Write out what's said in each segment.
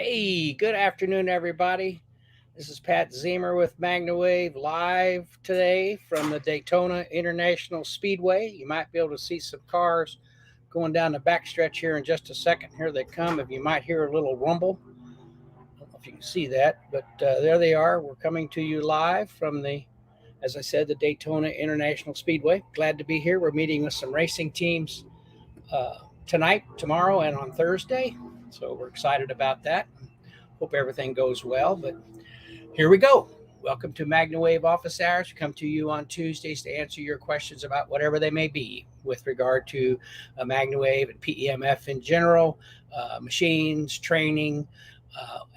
Hey, good afternoon, everybody. This is Pat Ziemer with MagnaWave live today from the Daytona International Speedway. You might be able to see some cars going down the backstretch here in just a second. Here they come. If you might hear a little rumble, I don't know if you can see that, but there they are. We're coming to you live from as I said, the Daytona International Speedway. Glad to be here. We're meeting with some racing teams tonight, tomorrow, and on Thursday. So we're excited about that. Hope everything goes well, but here we go. Welcome to MagnaWave Office Hours. We come to you on Tuesdays to answer your questions about whatever they may be with regard to MagnaWave and PEMF in general, machines, training,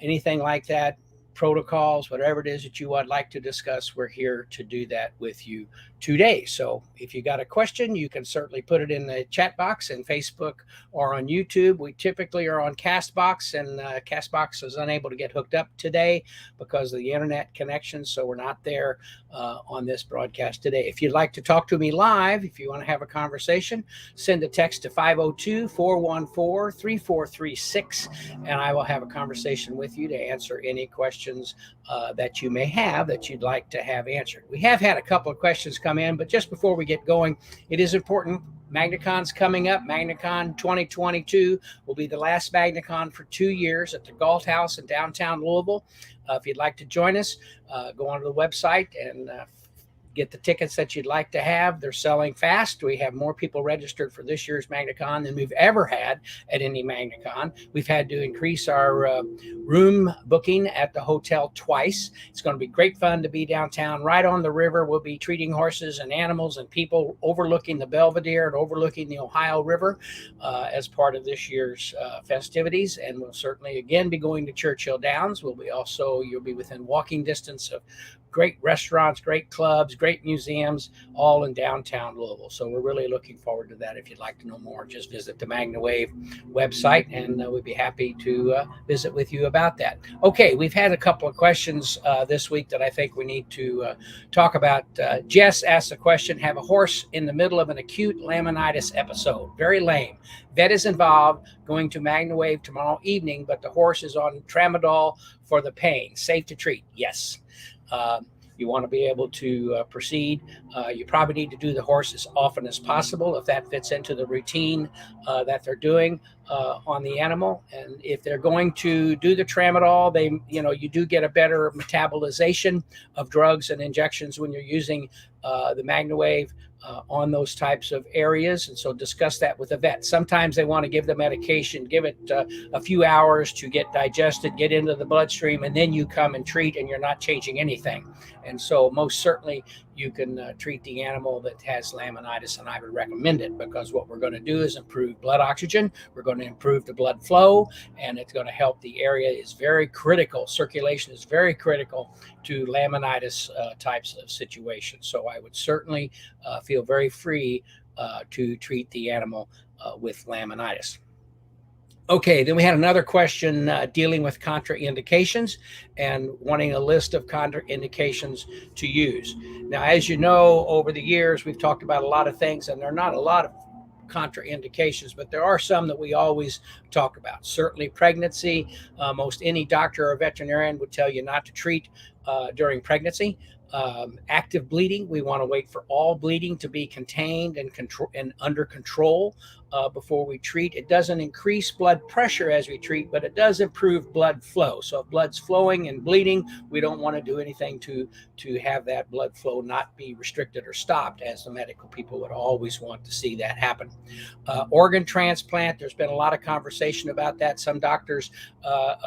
anything like that, protocols, whatever it is that you would like to discuss. We're here to do that with you today. So if you got a question, you can certainly put it in the chat box in Facebook or on YouTube. We typically are on Castbox, and Castbox is unable to get hooked up today because of the internet connection, so we're not there on this broadcast today. If you'd like to talk to me live, if you want to have a conversation, send a text to 502-414-3436, and I will have a conversation with you to answer any questions that you may have that you'd like to have answered. We have had a couple of questions come in, but just before we get going, it is important. MagnaCon's coming up. MagnaCon 2022 will be the last MagnaCon for 2 years at the Galt House in downtown Louisville. If you'd like to join us, go onto the website and get the tickets that you'd like to have. They're selling fast. We have more people registered for this year's MagnaCon than we've ever had at any MagnaCon. We've had to increase our room booking at the hotel twice. It's going to be great fun to be downtown, right on the river. We'll be treating horses and animals and people overlooking the Belvedere and overlooking the Ohio River as part of this year's festivities. And we'll certainly again be going to Churchill Downs. You'll be within walking distance of great restaurants, great clubs, great museums, all in downtown Louisville. So we're really looking forward to that. If you'd like to know more, just visit the MagnaWave website, and we'd be happy to visit with you about that. Okay, we've had a couple of questions this week that I think we need to talk about. Jess asked a question: have a horse in the middle of an acute laminitis episode. Very lame. Vet is involved, going to MagnaWave tomorrow evening, but the horse is on tramadol for the pain. Safe to treat? Yes. You want to be able to proceed. You probably need to do the horse as often as possible if that fits into the routine that they're doing on the animal. And if they're going to do the tramadol, you do get a better metabolization of drugs and injections when you're using the MagnaWave on those types of areas. And so discuss that with a vet. Sometimes they want to give the medication, give it a few hours to get digested, get into the bloodstream, and then you come and treat, and you're not changing anything. And so most certainly you can treat the animal that has laminitis, and I would recommend it, because what we're going to do is improve blood oxygen. We're going to improve the blood flow, and it's going to help. The area is very critical. Circulation is very critical to laminitis types of situations. So I would certainly feel very free to treat the animal with laminitis. Okay, then we had another question dealing with contraindications and wanting a list of contraindications to use. Now, as you know, over the years, we've talked about a lot of things, and there are not a lot of contraindications, but there are some that we always talk about. Certainly pregnancy. Most any doctor or veterinarian would tell you not to treat during pregnancy. Active bleeding, we want to wait for all bleeding to be contained and under control before we treat. It doesn't increase blood pressure as we treat, but it does improve blood flow. So if blood's flowing and bleeding, we don't want to do anything to have that blood flow not be restricted or stopped, as the medical people would always want to see that happen. Organ transplant, there's been a lot of conversation about that. Some doctors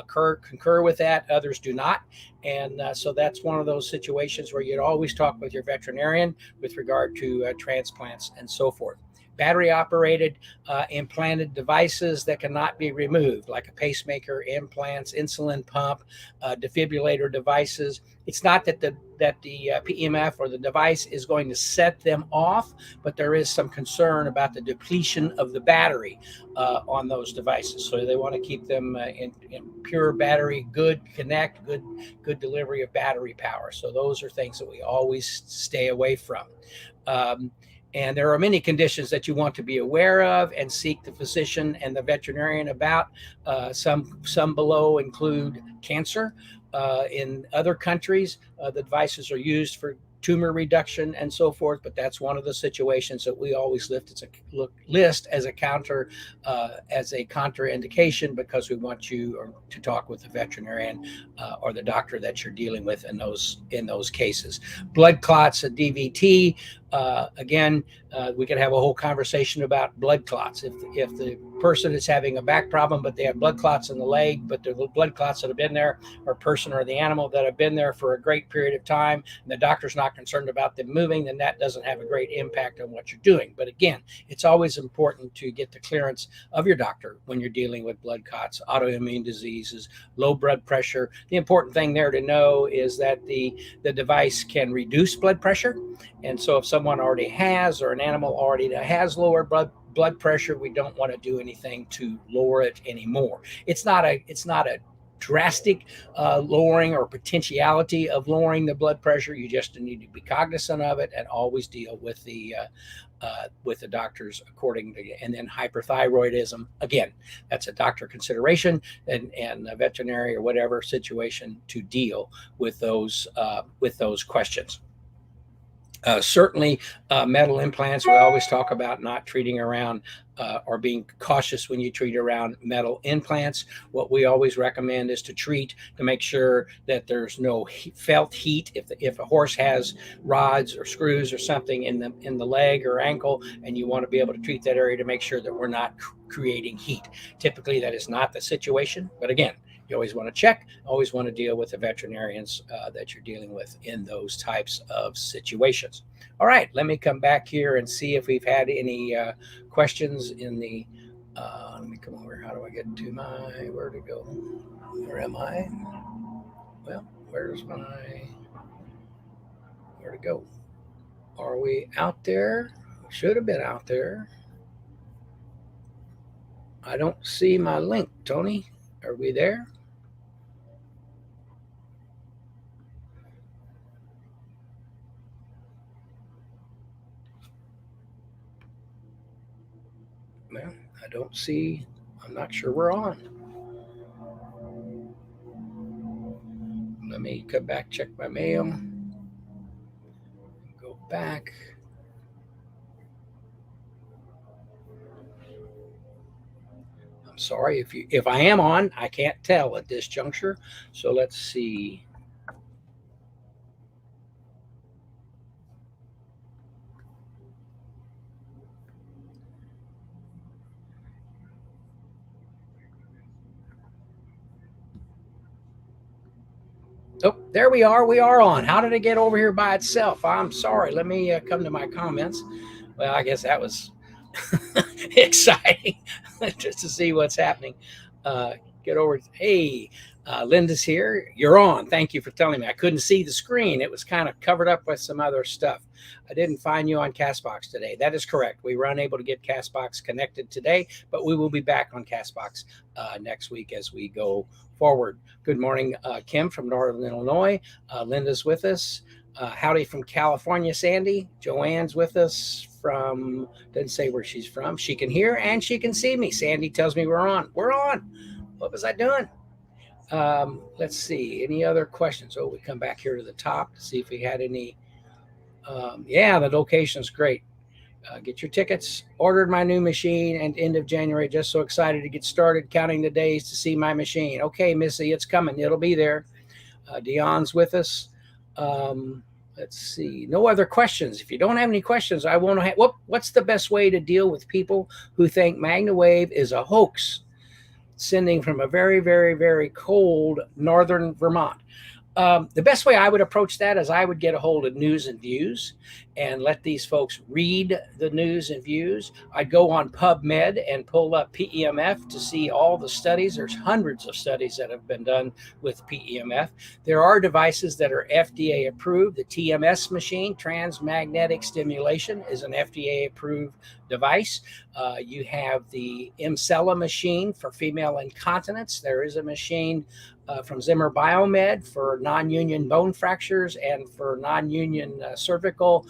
concur with that, others do not. And so that's one of those situations where you'd always talk with your veterinarian with regard to transplants and so forth. Battery operated implanted devices that cannot be removed, like a pacemaker, implants, insulin pump, defibrillator devices. It's not that the PEMF or the device is going to set them off, but there is some concern about the depletion of the battery on those devices. So they want to keep them in pure battery, good connect, good delivery of battery power. So those are things that we always stay away from. And there are many conditions that you want to be aware of and seek the physician and the veterinarian about. Some below include cancer. In other countries, the devices are used for tumor reduction and so forth, but that's one of the situations that we always list as a contraindication, because we want you to talk with the veterinarian or the doctor that you're dealing with in those cases. Blood clots, a DVT. Again, we could have a whole conversation about blood clots. If the person is having a back problem, but they have blood clots in the leg, but the blood clots that have been there, or person or the animal that have been there for a great period of time, and the doctor's not concerned about them moving, then that doesn't have a great impact on what you're doing. But again, it's always important to get the clearance of your doctor when you're dealing with blood clots, autoimmune diseases, low blood pressure. The important thing there to know is that the device can reduce blood pressure. And so if someone already has, or an animal already has lower blood pressure, we don't want to do anything to lower it anymore. It's not a drastic lowering or potentiality of lowering the blood pressure. You just need to be cognizant of it and always deal with the doctors according to. And then hyperthyroidism, again, that's a doctor consideration, and a veterinary or whatever situation to deal with those questions. Certainly metal implants, we always talk about not treating around or being cautious when you treat around metal implants. What we always recommend is to treat to make sure that there's no felt heat. If a horse has rods or screws or something in the leg or ankle, and you want to be able to treat that area to make sure that we're not creating heat. Typically that is not the situation, but again, you always want to check, always want to deal with the veterinarians that you're dealing with in those types of situations. All right, let me come back here and see if we've had any questions in the, let me come over. How do I get to where to go? Where am I? Well, where to go? Are we out there? Should have been out there. I don't see my link, Tony. Are we there? Well, I don't see, I'm not sure we're on. Let me come back, check my mail, go back. I'm sorry if I am on, I can't tell at this juncture. So let's see. Oh, there we are. We are on. How did it get over here by itself? I'm sorry. Let me come to my comments. Well, I guess that was exciting just to see what's happening. Get over. Hey, Linda's here. You're on. Thank you for telling me. I couldn't see the screen. It was kind of covered up with some other stuff. I didn't find you on Castbox today. That is correct. We were unable to get Castbox connected today, but we will be back on Castbox next week as we go forward. Good morning, Kim from Northern Illinois. Linda's with us. Howdy from California, Sandy. Joanne's with us from, doesn't say where she's from. She can hear and she can see me. Sandy tells me we're on. We're on. What was I doing? Let's see. Any other questions? Oh, we come back here to the top to see if we had any. Yeah, the location is great. Get your tickets. Ordered my new machine and end of January. Just so excited to get started counting the days to see my machine. Okay, Missy, it's coming. It'll be there. Dion's with us. Let's see. No other questions. If you don't have any questions, I won't have. What's the best way to deal with people who think MagnaWave is a hoax, sending from a very, very, very cold northern Vermont? The best way I would approach that is I would get a hold of News and Views and let these folks read the news and views. I'd go on PubMed and pull up PEMF to see all the studies. There's hundreds of studies that have been done with PEMF. There are devices that are FDA approved. The TMS machine, transmagnetic stimulation, is an FDA approved device. You have the Emsella machine for female incontinence. There is a machine from Zimmer Biomed for non-union bone fractures and for non-union cervical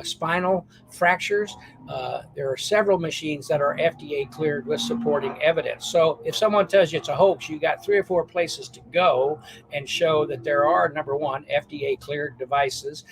spinal fractures. There are several machines that are FDA cleared with supporting evidence. So if someone tells you it's a hoax, you got 3 or 4 places to go and show that there are, number one, FDA cleared devices.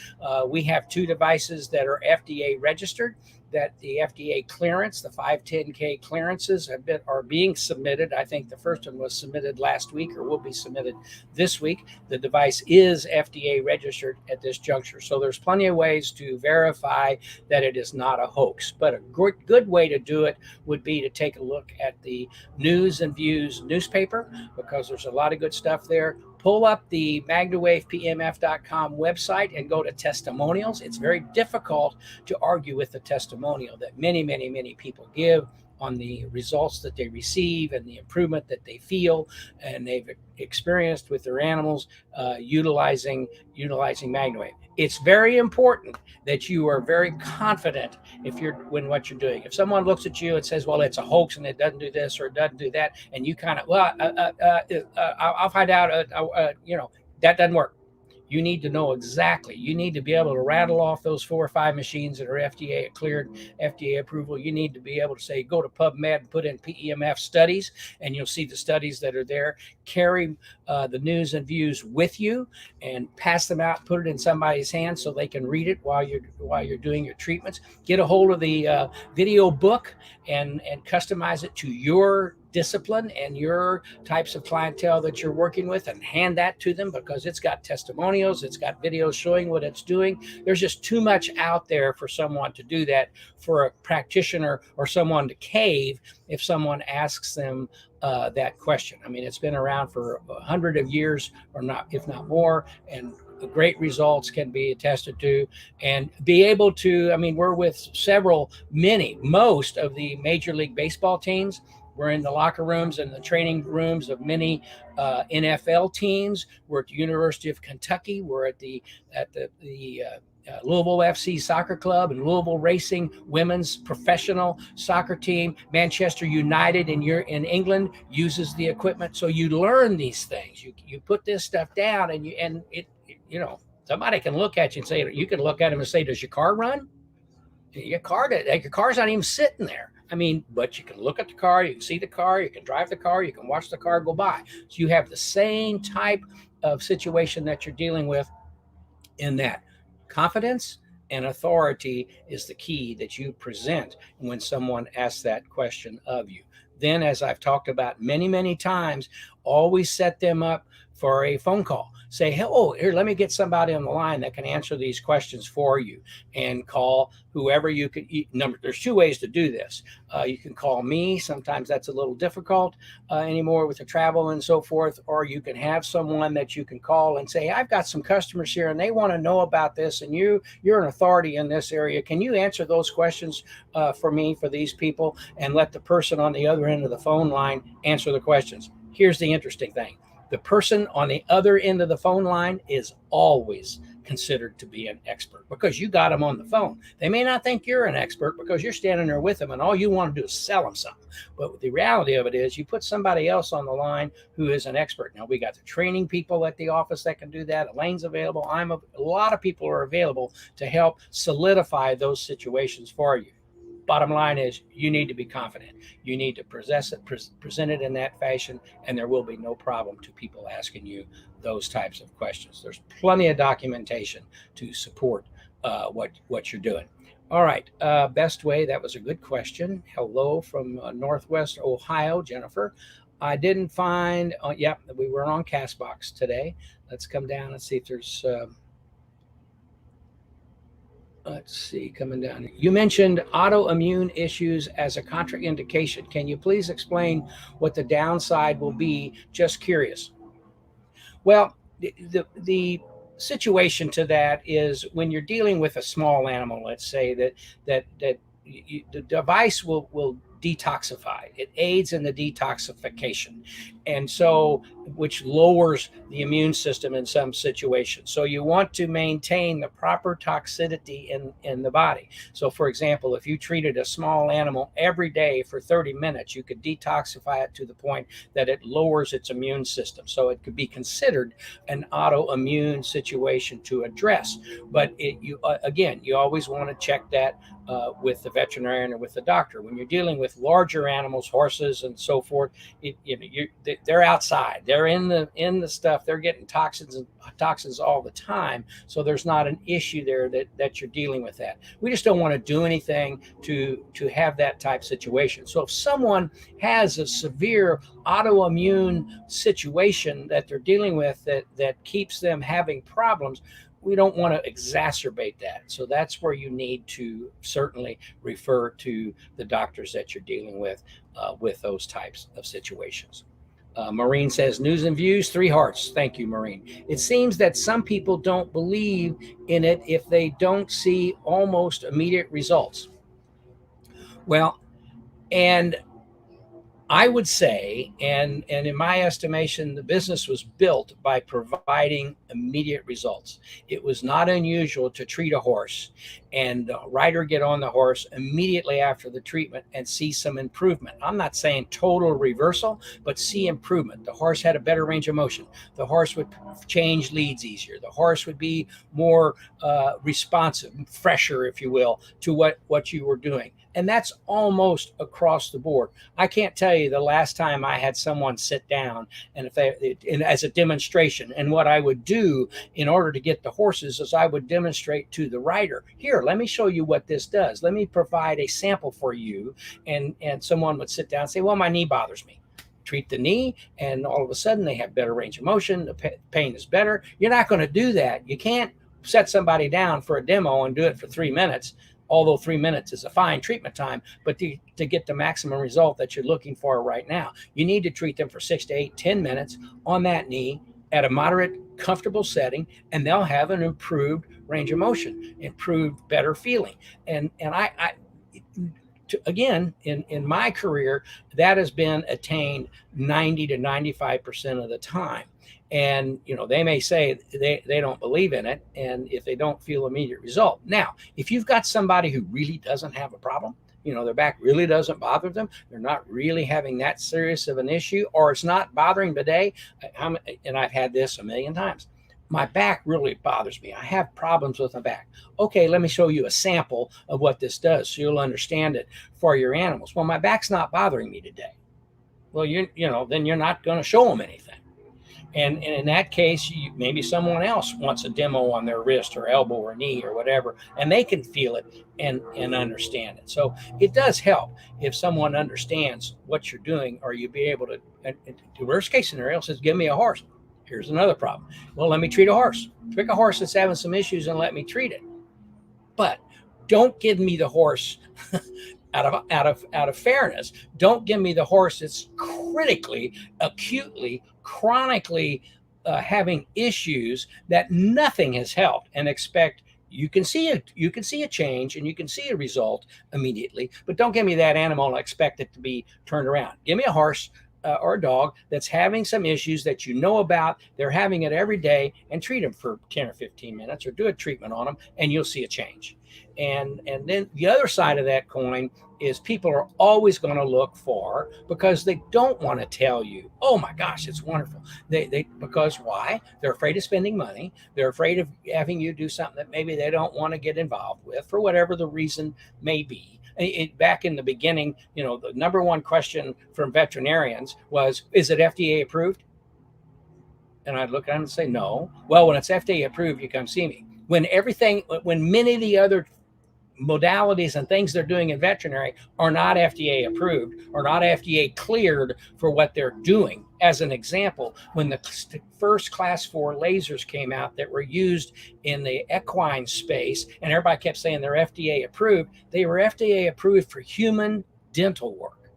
We have 2 devices that are FDA registered, that the FDA clearance, the 510K clearances are being submitted. I think the first one was submitted last week or will be submitted this week. The device is FDA registered at this juncture. So there's plenty of ways to verify that it is not a hoax. But a good way to do it would be to take a look at the News and Views newspaper, because there's a lot of good stuff there. Pull up the MagnaWavePMF.com website and go to testimonials. It's very difficult to argue with the testimonial that many people give on the results that they receive and the improvement that they feel and they've experienced with their animals utilizing MagnaWave. It's very important that you are very confident when what you're doing. If someone looks at you and says, well, it's a hoax and it doesn't do this or it doesn't do that, and you kind of, I'll find out, that doesn't work. You need to know exactly. You need to be able to rattle off those 4 or 5 machines that are FDA cleared, FDA approval. You need to be able to say, go to PubMed and put in PEMF studies, and you'll see the studies that are there. Carry the News and Views with you and pass them out, put it in somebody's hands so they can read it while you're doing your treatments. Get a hold of the video book and customize it to your discipline and your types of clientele that you're working with, and hand that to them, because it's got testimonials, it's got videos showing what it's doing. There's just too much out there for someone to do that, for a practitioner or someone to cave if someone asks them that question. I mean, it's been around for 100 of years, or not, if not more, and great results can be attested to, and be able to, I mean, we're with most of the Major League Baseball teams. We're in the locker rooms and the training rooms of many NFL teams. We're at the University of Kentucky. We're at the Louisville FC Soccer Club and Louisville Racing Women's Professional Soccer Team. Manchester United in England uses the equipment. So you learn these things. You put this stuff down, and somebody can look at you and say, you can look at them and say, does your car run? Your car's not even sitting there. I mean, but you can look at the car, you can see the car, you can drive the car, you can watch the car go by. So you have the same type of situation that you're dealing with in that. Confidence and authority is the key that you present when someone asks that question of you. Then, as I've talked about many times, always set them up for a phone call. Say, here, let me get somebody on the line that can answer these questions for you, and call whoever you could. There's 2 ways to do this. You can call me. Sometimes that's a little difficult anymore with the travel and so forth. Or you can have someone that you can call and say, I've got some customers here and they want to know about this, and you're an authority in this area. Can you answer those questions for me, for these people? And let the person on the other end of the phone line answer the questions. Here's the interesting thing. The person on the other end of the phone line is always considered to be an expert, because you got them on the phone. They may not think you're an expert because you're standing there with them and all you want to do is sell them something. But the reality of it is, you put somebody else on the line who is an expert. Now, we got the training people at the office that can do that. Elaine's available. A lot of people are available to help solidify those situations for you. Bottom line is, you need to be confident. You need to present it in that fashion, and there will be no problem to people asking you those types of questions. There's plenty of documentation to support what you're doing. All right, best way. That was a good question. Hello from Northwest Ohio, Jennifer. I didn't find. We were on Castbox today. Let's come down and see if there's. Let's see, coming down. You mentioned autoimmune issues as a contraindication. Can you please explain what the downside will be? Just curious. Well, the situation to that is, when you're dealing with a small animal, let's say that the device will detoxify. It aids in the detoxification. And so, which lowers the immune system in some situations. So you want to maintain the proper toxicity in the body. So for example, if you treated a small animal every day for 30 minutes, you could detoxify it to the point that it lowers its immune system. So it could be considered an autoimmune situation to address. But you always want to check that with the veterinarian or with the doctor. When you're dealing with larger animals, horses and so forth, they're outside. They're in the stuff. They're getting toxins all the time. So there's not an issue there that you're dealing with that. We just don't want to do anything to have that type situation. So if someone has a severe autoimmune situation that they're dealing with that keeps them having problems, we don't want to exacerbate that. So that's where you need to certainly refer to the doctors that you're dealing with those types of situations. Maureen says, news and views, 3 hearts. Thank you, Maureen. It seems that some people don't believe in it if they don't see almost immediate results. Well, and I would say, and in my estimation, the business was built by providing immediate results. It was not unusual to treat a horse and the rider get on the horse immediately after the treatment and see some improvement. I'm not saying total reversal, but see improvement. The horse had a better range of motion. The horse would change leads easier. The horse would be more responsive, fresher, if you will, to what you were doing. And that's almost across the board. I can't tell you the last time I had someone sit down and as a demonstration. And what I would do in order to get the horses is I would demonstrate to the rider, here, let me show you what this does. Let me provide a sample for you. And someone would sit down and say, well, my knee bothers me. Treat the knee, and all of a sudden they have better range of motion. The pain is better. You're not going to do that. You can't set somebody down for a demo and do it for 3 minutes. Although 3 minutes is a fine treatment time, but to get the maximum result that you're looking for right now, you need to treat them for 6 to 8, 10 minutes on that knee at a moderate, comfortable setting, and they'll have an improved range of motion, improved, better feeling. And again, in my career, that has been attained 90 to 95% of the time. And, they may say they don't believe in it, and if they don't feel immediate result. Now, if you've got somebody who really doesn't have a problem, their back really doesn't bother them, they're not really having that serious of an issue, or it's not bothering today, and I've had this a million times. My back really bothers me. I have problems with my back. Okay, let me show you a sample of what this does so you'll understand it for your animals. Well, my back's not bothering me today. Well, then you're not going to show them anything. And in that case, maybe someone else wants a demo on their wrist or elbow or knee or whatever, and they can feel it and understand it. So it does help if someone understands what you're doing, or you be able to, the worst case scenario says, give me a horse. Here's another problem. Well, let me treat a horse. Pick a horse that's having some issues and let me treat it. But don't give me the horse out of fairness. Don't give me the horse that's critically, acutely, chronically having issues that nothing has helped, and expect you can see a change and you can see a result immediately. But don't give me that animal and expect it to be turned around. Give me a horse or a dog that's having some issues that you know about. They're having it every day, and treat them for 10 or 15 minutes, or do a treatment on them, and you'll see a change. And then the other side of that coin is people are always going to look for, because they don't want to tell you, oh my gosh, it's wonderful. Because why? They're afraid of spending money. They're afraid of having you do something that maybe they don't want to get involved with, for whatever the reason may be. Back in the beginning, the number one question from veterinarians was, is it FDA approved? And I'd look at them and say, no. Well, when it's FDA approved, you come see me. When many of the other modalities and things they're doing in veterinary are not FDA approved or not FDA cleared for what they're doing. As an example, when the first class 4 lasers came out that were used in the equine space, and everybody kept saying they're FDA approved, they were FDA approved for human dental work.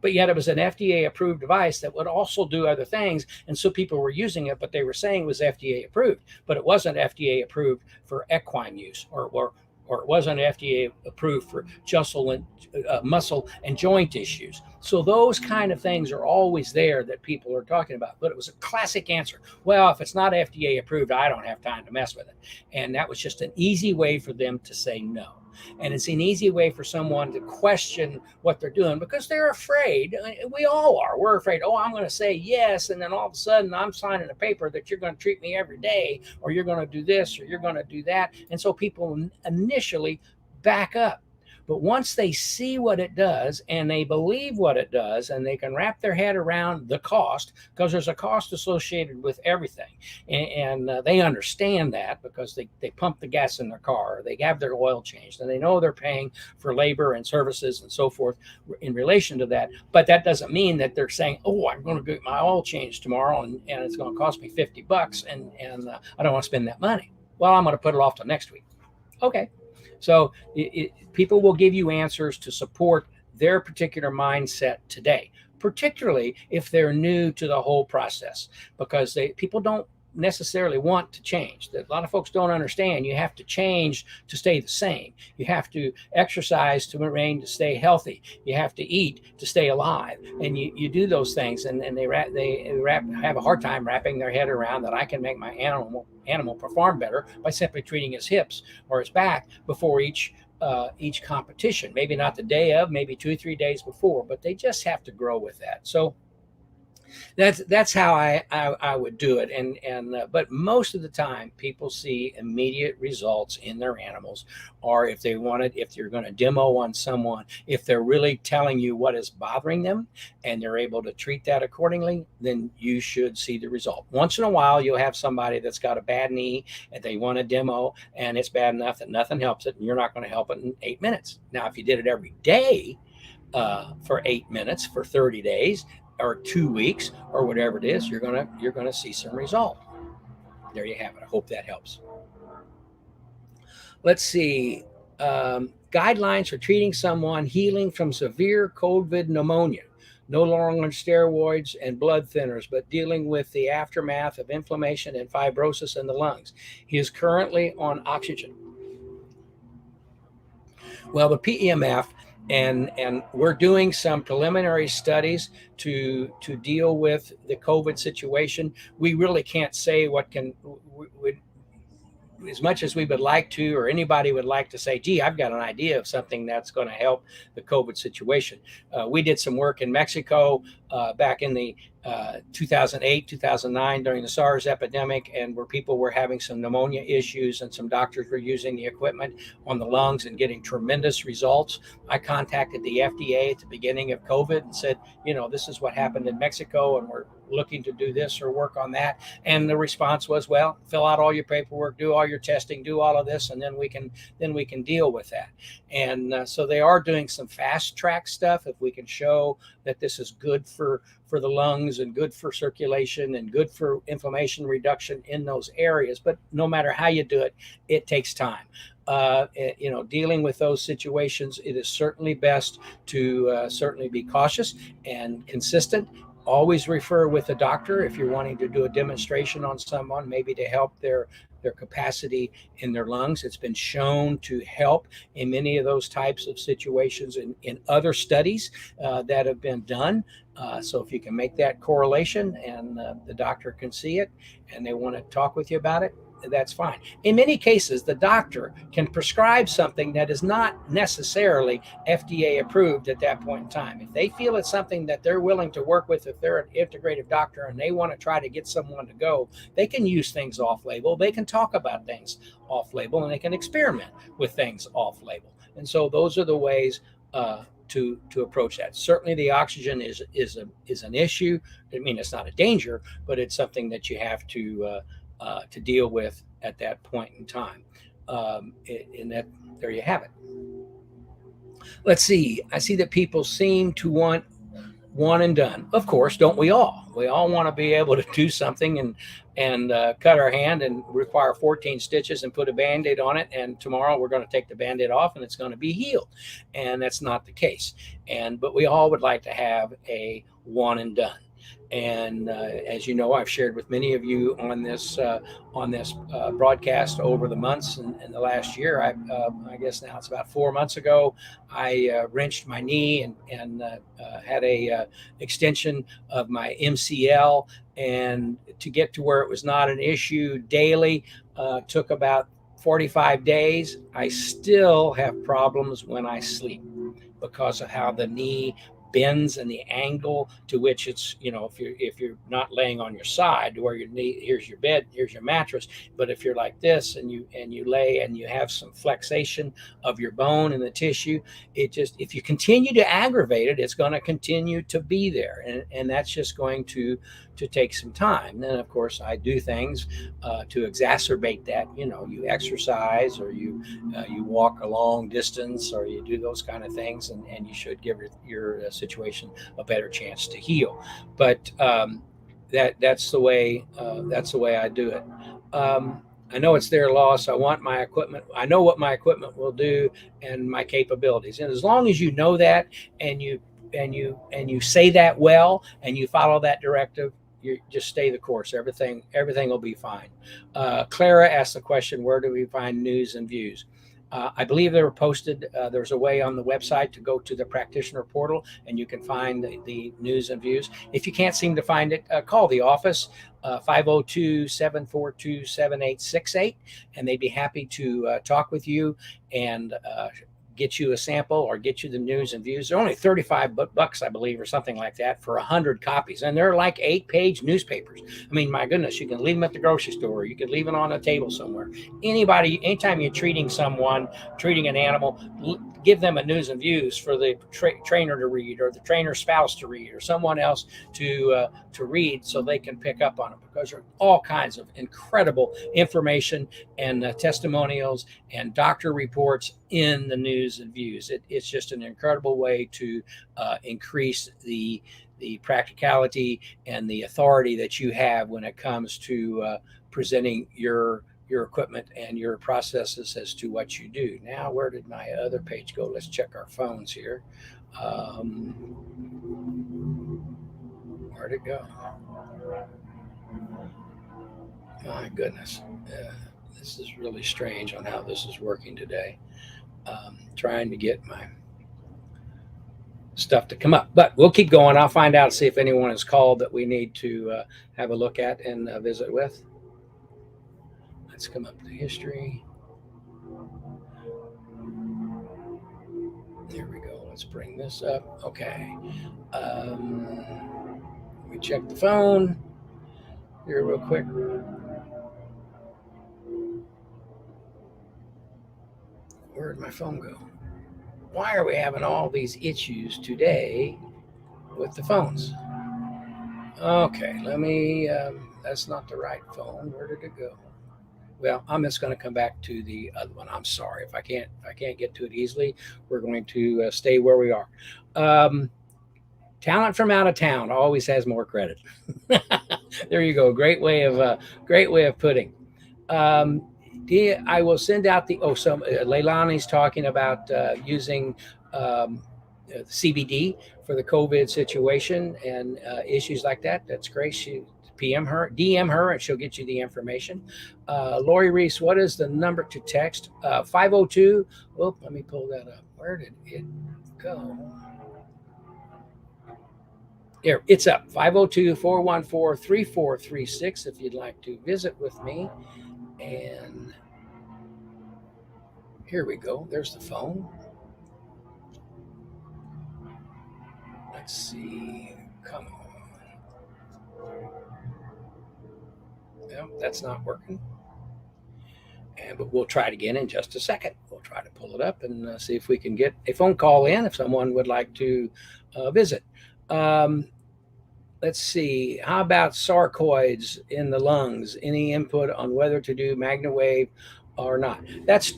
But yet it was an FDA approved device that would also do other things. And so people were using it, but they were saying it was FDA approved, but it wasn't FDA approved for equine use or or it wasn't FDA approved for muscle and joint issues. So those kind of things are always there that people are talking about. But it was a classic answer. Well, if it's not FDA approved, I don't have time to mess with it. And that was just an easy way for them to say no. And it's an easy way for someone to question what they're doing because they're afraid. We all are. We're afraid, oh, I'm going to say yes. And then all of a sudden I'm signing a paper that you're going to treat me every day, or you're going to do this, or you're going to do that. And so people initially back up. But once they see what it does and they believe what it does and they can wrap their head around the cost, because there's a cost associated with everything. And they understand that because they pump the gas in their car, they have their oil changed, and they know they're paying for labor and services and so forth in relation to that. But that doesn't mean that they're saying, oh, I'm going to get my oil changed tomorrow and it's going to cost me $50 and I don't want to spend that money. Well, I'm going to put it off till next week. Okay. So people will give you answers to support their particular mindset today, particularly if they're new to the whole process, because people don't necessarily want to change. A lot of folks don't understand you have to change to stay the same. You have to exercise to stay healthy. You have to eat to stay alive. And you do those things, and they have a hard time wrapping their head around that I can make my animal perform better by simply treating his hips or his back before each competition. Maybe not the day of, maybe 2 or 3 days before, but they just have to grow with that. So that's how I would do it. But most of the time people see immediate results in their animals, or if you're going to demo on someone, if they're really telling you what is bothering them and they're able to treat that accordingly, then you should see the result. Once in a while, you'll have somebody that's got a bad knee and they want a demo and it's bad enough that nothing helps it, and you're not going to help it in 8 minutes. Now, if you did it every day for 8 minutes for 30 days, or 2 weeks, or whatever it is, you're gonna see some result. There you have it. I hope that helps. Let's see. Guidelines for treating someone healing from severe COVID pneumonia. No longer on steroids and blood thinners, but dealing with the aftermath of inflammation and fibrosis in the lungs. He is currently on oxygen. Well, the PEMF, and we're doing some preliminary studies to deal with the COVID situation. We really can't say as much as we would like to, or anybody would like to say, gee, I've got an idea of something that's going to help the COVID situation. We did some work in Mexico back in the 2008, 2009 during the SARS epidemic, and where people were having some pneumonia issues and some doctors were using the equipment on the lungs and getting tremendous results. I contacted the FDA at the beginning of COVID and said, this is what happened in Mexico, and we're looking to do this or work on that. And the response was, well, fill out all your paperwork, do all your testing, do all of this, and then we can deal with that. And so they are doing some fast track stuff. If we can show that this is good for the lungs and good for circulation and good for inflammation reduction in those areas. But no matter how you do it, it takes time. Dealing with those situations, it is certainly best to certainly be cautious and consistent. Always refer with a doctor if you're wanting to do a demonstration on someone, maybe to help their capacity in their lungs. It's been shown to help in many of those types of situations in other studies that have been done. So if you can make that correlation and the doctor can see it and they want to talk with you about it, that's fine. In many cases, the doctor can prescribe something that is not necessarily FDA approved at that point in time. If they feel it's something that they're willing to work with, if they're an integrative doctor and they want to try to get someone to go, they can use things off-label. They can talk about things off-label, and they can experiment with things off-label. And so those are the ways to approach that. Certainly the oxygen is an issue. I mean, it's not a danger, but it's something that you have to deal with at that point in time. There you have it. Let's see. I see that people seem to want one and done. Of course, don't we all? We all want to be able to do something and cut our hand and require 14 stitches and put a Band-Aid on it, and tomorrow we're going to take the Band-Aid off and it's going to be healed. And that's not the case. But we all would like to have a one and done. And as you know, I've shared with many of you on this broadcast over the months and the last year. I guess now it's about 4 months ago, I wrenched my knee and had a extension of my MCL. And to get to where it was not an issue daily took about 45 days. I still have problems when I sleep because of how the knee bends and the angle to which it's, if you're not laying on your side where your knee, here's your bed, here's your mattress, but if you're like this and you lay and you have some flexation of your bone and the tissue, if you continue to aggravate it, it's going to continue to be there, and that's just going to take some time. And then of course I do things to exacerbate that. You exercise, or you walk a long distance, or you do those kind of things, and you should give your situation a better chance to heal. But that's the way I do it. I know it's their loss. I want my equipment. I know what my equipment will do and my capabilities. And as long as you know that, and you say that well, and you follow that directive, you just stay the course. Everything will be fine. Clara asked the question, where do we find news and views? I believe they were posted. There's a way on the website to go to the Practitioner Portal, and you can find the news and views. If you can't seem to find it, call the office, 502-742-7868, and they'd be happy to talk with you and get you a sample or get you the news and views. They're only $35, I believe, or something like that, for 100 copies. And they're like 8-page newspapers. I mean, my goodness, you can leave them at the grocery store. You could leave it on a table somewhere. Anytime you're treating an animal, give them a news and views for the trainer to read, or the trainer's spouse to read, or someone else to read, so they can pick up on it, because there are all kinds of incredible information and testimonials and doctor reports in the news and views. It's just an incredible way to increase the practicality and the authority that you have when it comes to presenting your equipment and your processes as to what you do. Now, where did my other page go? Let's check our phones here. Where'd it go? My goodness. This is really strange on how this is working today. Trying to get my stuff to come up, but we'll keep going. I'll find out, see if anyone is called that we need to have a look at and visit with. Let's come up to history. There we go. Let's bring this up. Okay. We check the phone here real quick. Where'd my phone go? Why are we having all these issues today with the phones? Okay, let me, that's not the right phone. Where did it go? Well, I'm just going to come back to the other one. I'm sorry if I can't get to it easily. We're going to stay where we are. Talent from out of town always has more credit. There you go. Great way of putting. I will send out Leilani's talking about using CBD for the COVID situation and issues like that. That's great. DM her, and she'll get you the information. Lori Reese, what is the number to text? 502. Oh, let me pull that up. Where did it go? Here, it's up. 502-414-3436 if you'd like to visit with me. And here we go. There's the phone. Let's see. Come on. No, that's not working. But we'll try it again in just a second. We'll try to pull it up and see if we can get a phone call in if someone would like to visit. Let's see. How about sarcoids in the lungs? Any input on whether to do MagnaWave or not? That's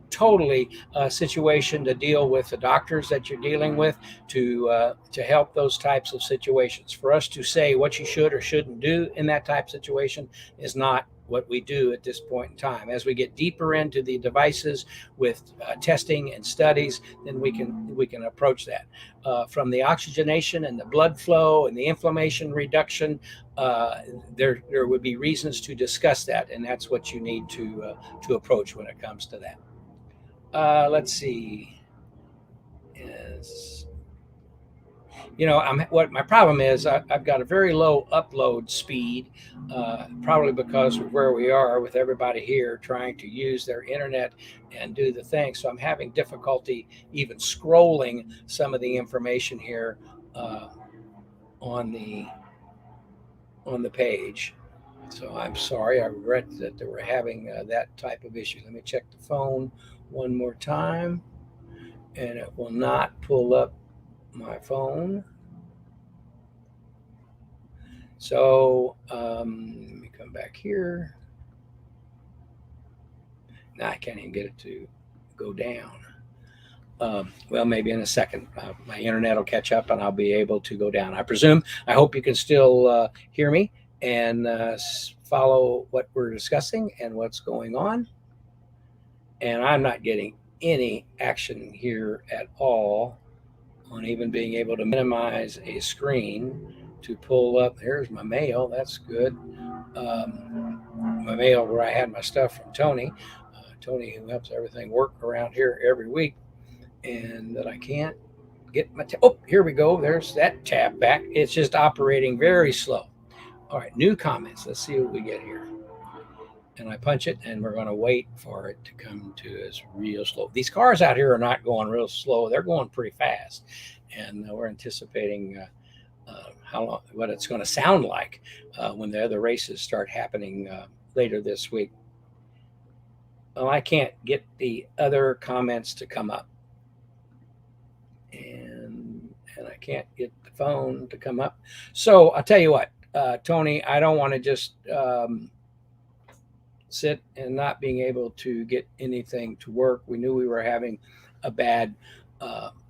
totally a situation to deal with the doctors that you're dealing with to help those types of situations. For us to say what you should or shouldn't do in that type of situation is not what we do at this point in time. As we get deeper into the devices with testing and studies, then we can approach that from the oxygenation and the blood flow and the inflammation reduction. There would be reasons to discuss that, and that's what you need to approach when it comes to that. Let's see. What my problem is, I've got a very low upload speed, probably because of where we are with everybody here trying to use their internet and do the thing. So I'm having difficulty even scrolling some of the information here on the page. So I'm sorry. I regret that they were having that type of issue. Let me check the phone one more time, and it will not pull up my phone. So let me come back here. Now I can't even get it to go down. Well, maybe in a second, my internet will catch up and I'll be able to go down. I hope you can still hear me and follow what we're discussing and what's going on. And I'm not getting any action here at all on even being able to minimize a screen to pull up. Here's my mail. That's good. My mail where I had my stuff from Tony. Tony, who helps everything work around here every week, and that I can't get my here we go. There's that tab back. It's just operating very slow. All right, new comments. Let's see what we get here. And I punch it, and we're going to wait for it to come to us real slow. These cars out here are not going real slow. They're going pretty fast, and we're anticipating what it's going to sound like when the other races start happening later this week. Well, I can't get the other comments to come up, and I can't get the phone to come up. So I'll tell you what, Tony, I don't want to just sit and not being able to get anything to work. We knew we were having a bad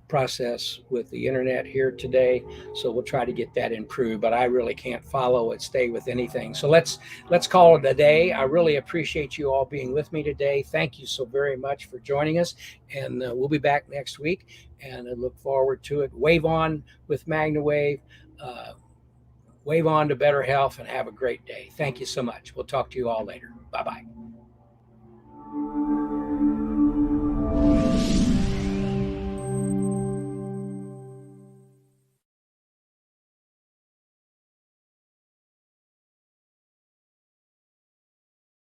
process with the internet here today, so we'll try to get that improved, but I really can't follow it, stay with anything. So let's call it a day. I really appreciate you all being with me today. Thank you so very much for joining us, and we'll be back next week, and I look forward to it. Wave on with MagnaWave. Wave on to better health, and have a great day. Thank you so much. We'll talk to you all later. Bye-bye.